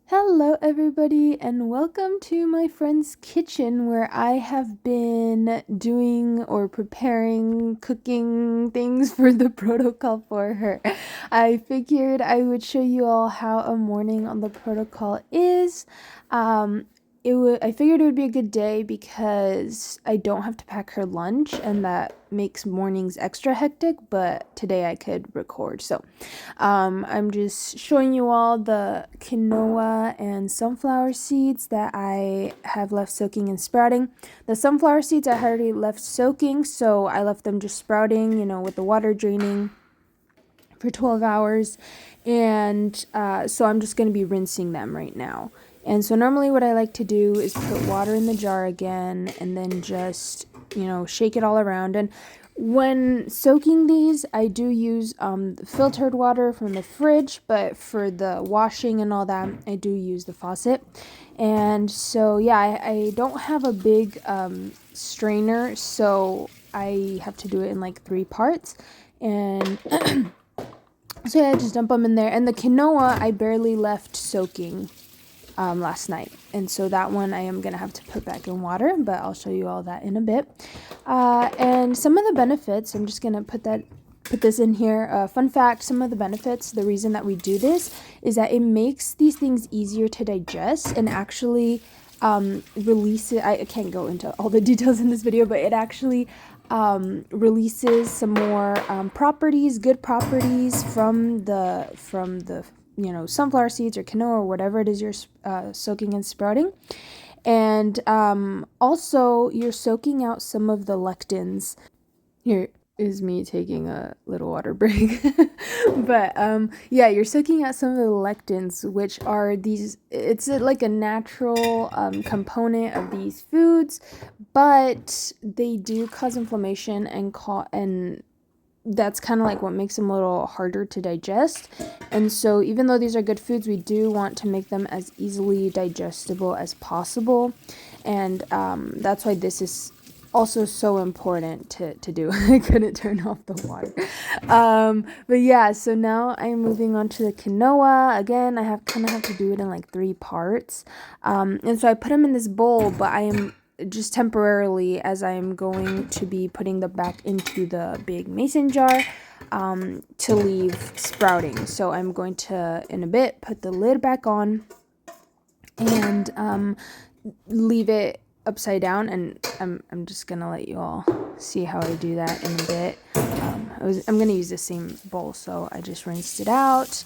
Hello, everybody, and welcome to my friend's kitchen where I have been doing or preparing cooking things for the protocol for her. I figured I would show you all how a morning on the protocol is. Um, I figured it would be a good day because I don't have to pack her lunch, and that makes mornings extra hectic, but today I could record. So I'm just showing you all the quinoa and sunflower seeds that I have left soaking and sprouting. The sunflower seeds I had already left soaking, so I left them just sprouting, with the water draining for 12 hours. And so I'm just going to be rinsing them right now. And so normally what I like to do is put water in the jar again and then just, shake it all around. And when soaking these, I do use filtered water from the fridge, but for the washing and all that, I do use the faucet. And so, yeah, I don't have a big strainer, so I have to do it in like 3 parts. And so yeah, I just dump them in there. And the quinoa I barely left soaking last night. And so that one I am going to have to put back in water, but I'll show you all that in a bit. And some of the benefits, I'm just going to put this in here. Fun fact, some of the benefits, the reason that we do this is that it makes these things easier to digest and actually release it. I can't go into all the details in this video, but it actually releases some more good properties from the sunflower seeds or quinoa or whatever it is you're soaking and sprouting. And also you're soaking out some of the lectins. Here is me taking a little water break. But yeah, you're soaking out some of the lectins, which are it's like a natural component of these foods, but they do cause inflammation and that's kind of like what makes them a little harder to digest. And so even though these are good foods, we do want to make them as easily digestible as possible. And that's why this is also so important to do. I couldn't turn off the water. But yeah, so now I'm moving on to the quinoa. Again, I kind of have to do it in like 3 parts. And so I put them in this bowl, but I am just temporarily, as I'm going to be putting them back into the big mason jar to leave sprouting. So I'm going to, in a bit, put the lid back on and leave it upside down, and I'm just gonna let you all see how I do that in a bit. I'm gonna use the same bowl, so I just rinsed it out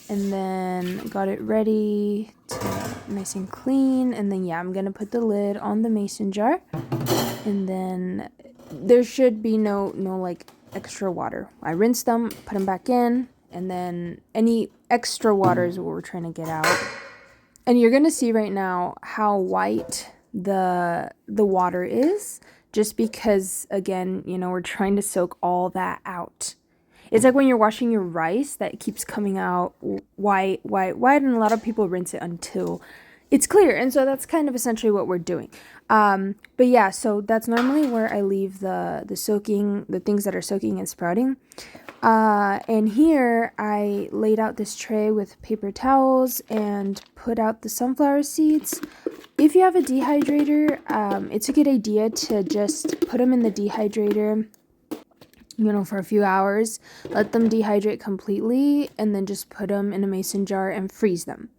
and then got it ready to nice and clean. And then yeah, I'm gonna put the lid on the mason jar, and then there should be no like extra water. I rinsed them, put them back in, and then any extra water is what we're trying to get out. And you're gonna see right now how white the water is, just because again, we're trying to soak all that out. It's like when you're washing your rice that keeps coming out white, and a lot of people rinse it until it's clear. And so that's kind of essentially what we're doing. But yeah, so that's normally where I leave the things that are soaking and sprouting. And here I laid out this tray with paper towels and put out the sunflower seeds. If you have a dehydrator, it's a good idea to just put them in the dehydrator, for a few hours, let them dehydrate completely, and then just put them in a mason jar and freeze them.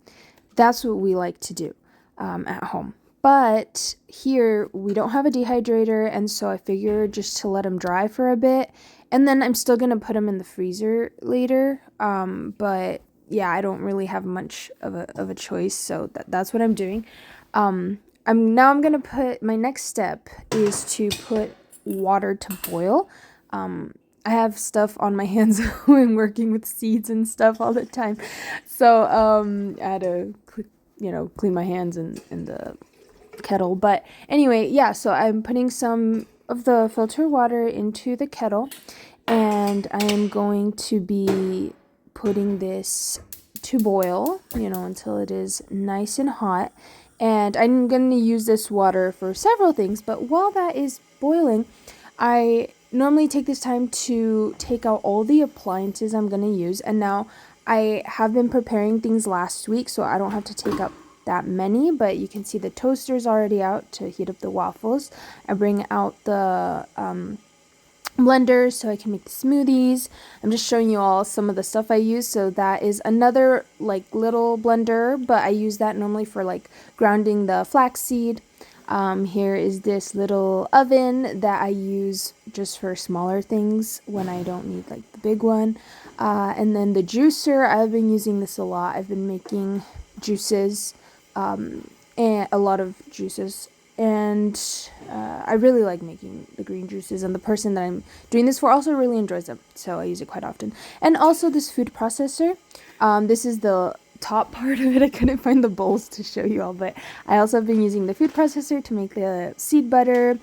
That's what we like to do at home. But here we don't have a dehydrator, and so I figured just to let them dry for a bit, and then I'm still gonna put them in the freezer later. But yeah, I don't really have much of a choice, so that's what I'm doing. I'm gonna put, my next step is to put water to boil. I have stuff on my hands when working with seeds and stuff all the time, so I had to clean my hands in the kettle. But anyway, yeah, so I'm putting some of the filtered water into the kettle, and I am going to be putting this to boil, until it is nice and hot. And I'm going to use this water for several things, but while that is boiling, I normally take this time to take out all the appliances I'm going to use. And now I have been preparing things last week, so I don't have to take up that many, but you can see the toaster's already out to heat up the waffles. I bring out the blender so I can make the smoothies. I'm just showing you all some of the stuff I use. So that is another like little blender, but I use that normally for like grounding the flaxseed. Here is this little oven that I use just for smaller things when I don't need like the big one. And then the juicer, I've been using this a lot. I've been making juices, and a lot of juices. And I really like making the green juices, and the person that I'm doing this for also really enjoys them, so I use it quite often. And also this food processor. This is the top part of it. I couldn't find the bowls to show you all, but I also have been using the food processor to make the seed butter.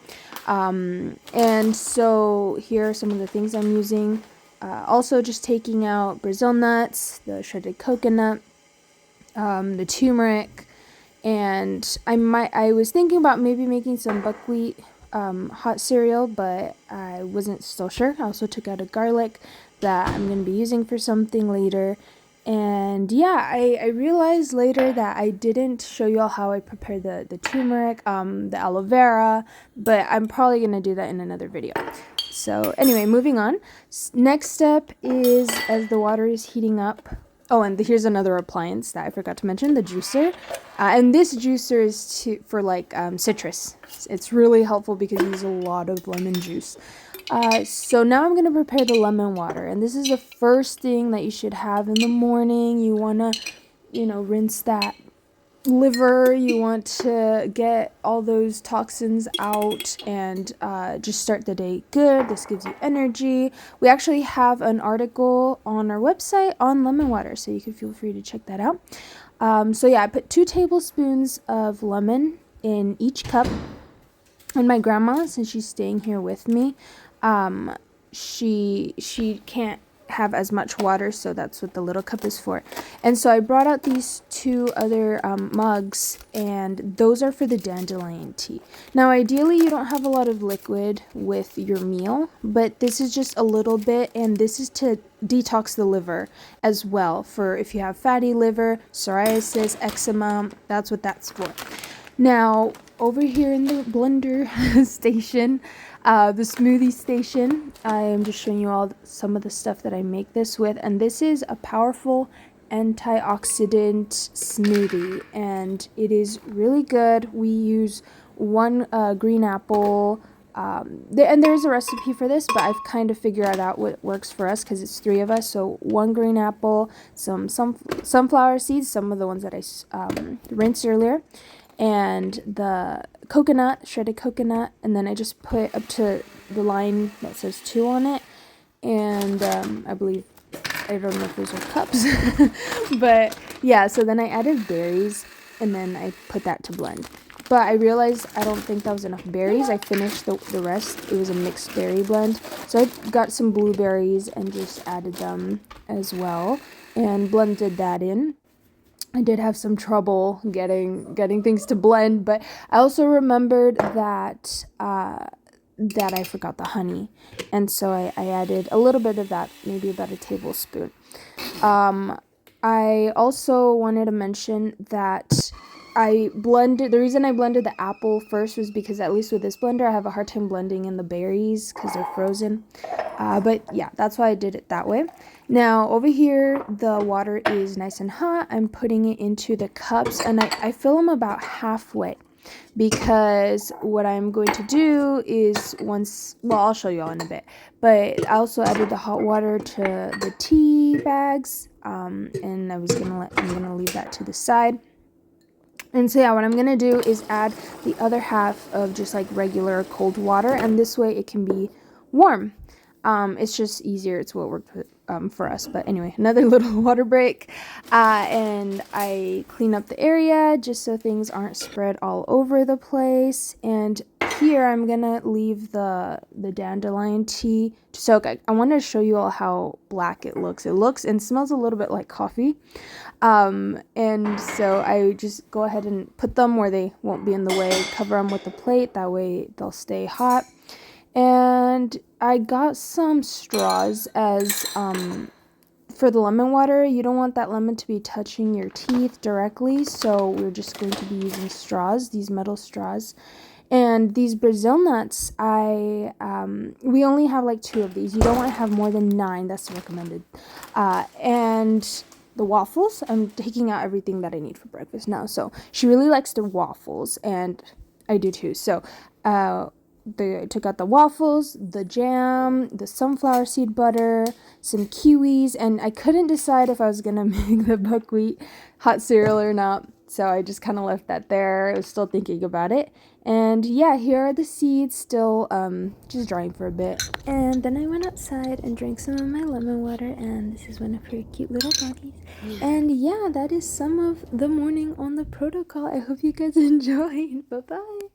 And so here are some of the things I'm using. Also just taking out Brazil nuts, the shredded coconut, the turmeric, and I was thinking about maybe making some buckwheat hot cereal, but I wasn't still sure. I also took out a garlic that I'm going to be using for something later. And yeah, I realized later that I didn't show you all how I prepare the turmeric, the aloe vera, but I'm probably going to do that in another video. So anyway, moving on. Next step is, as the water is heating up. Oh, and here's another appliance that I forgot to mention, the juicer. And this juicer is for like citrus. It's really helpful because you use a lot of lemon juice. So now I'm going to prepare the lemon water. And this is the first thing that you should have in the morning. You want to, rinse that liver. You want to get all those toxins out and just start the day good. This gives you energy. We actually have an article on our website on lemon water, so you can feel free to check that out. So yeah, I put 2 tablespoons of lemon in each cup. And my grandma, since she's staying here with me, she can't have as much water, so that's what the little cup is for. And so I brought out these 2 other mugs, and those are for the dandelion tea. Now ideally you don't have a lot of liquid with your meal, but this is just a little bit, and this is to detox the liver as well, for if you have fatty liver, psoriasis, eczema. That's what that's for. Now over here in the blender station, the smoothie station, I am just showing you all some of the stuff that I make this with, and this is a powerful antioxidant smoothie, and it is really good. We use 1 green apple, and there's a recipe for this, but I've kind of figured out what works for us because it's 3 of us. So 1 green apple, some sunflower seeds, some of the ones that I rinsed earlier, and the coconut, shredded coconut, and then I just put up to the line that says 2 on it, and I believe, I don't know if those are cups, but yeah, so then I added berries, and then I put that to blend. But I realized I don't think that was enough berries. I finished the rest. It was a mixed berry blend, so I got some blueberries and just added them as well, and blended that in. I did have some trouble getting things to blend, but I also remembered that I forgot the honey, and so I added a little bit of that, maybe about a tablespoon. I also wanted to mention that the reason I blended the apple first was because, at least with this blender, I have a hard time blending in the berries because they're frozen. But yeah, that's why I did it that way. Now over here, the water is nice and hot. I'm putting it into the cups, and I fill them about halfway, because what I'm going to do is I'll show you all in a bit, but I also added the hot water to the tea bags, and I'm gonna leave that to the side. And so yeah, what I'm gonna do is add the other half of just like regular cold water, and this way it can be warm. It's just easier. It's what worked for us. But anyway, another little water break, and I clean up the area just so things aren't spread all over the place. And here I'm gonna leave the dandelion tea to soak. I wanted to show you all how black it looks. It looks and smells a little bit like coffee. And so I just go ahead and put them where they won't be in the way, cover them with the plate, that way they'll stay hot. And I got some straws as for the lemon water, you don't want that lemon to be touching your teeth directly, so we're just going to be using straws, these metal straws. And these Brazil nuts, we only have like 2 of these. You don't want to have more than 9. That's recommended. And the waffles, I'm taking out everything that I need for breakfast now. So she really likes the waffles, and I do too. So I took out the waffles, the jam, the sunflower seed butter, some kiwis, and I couldn't decide if I was gonna make the buckwheat hot cereal or not. So I just kind of left that there. I was still thinking about it. And yeah, here are the seeds still just drying for a bit. And then I went outside and drank some of my lemon water, and this is one of her cute little doggies. And yeah, that is some of the morning on the protocol. I hope you guys enjoyed. Bye-bye.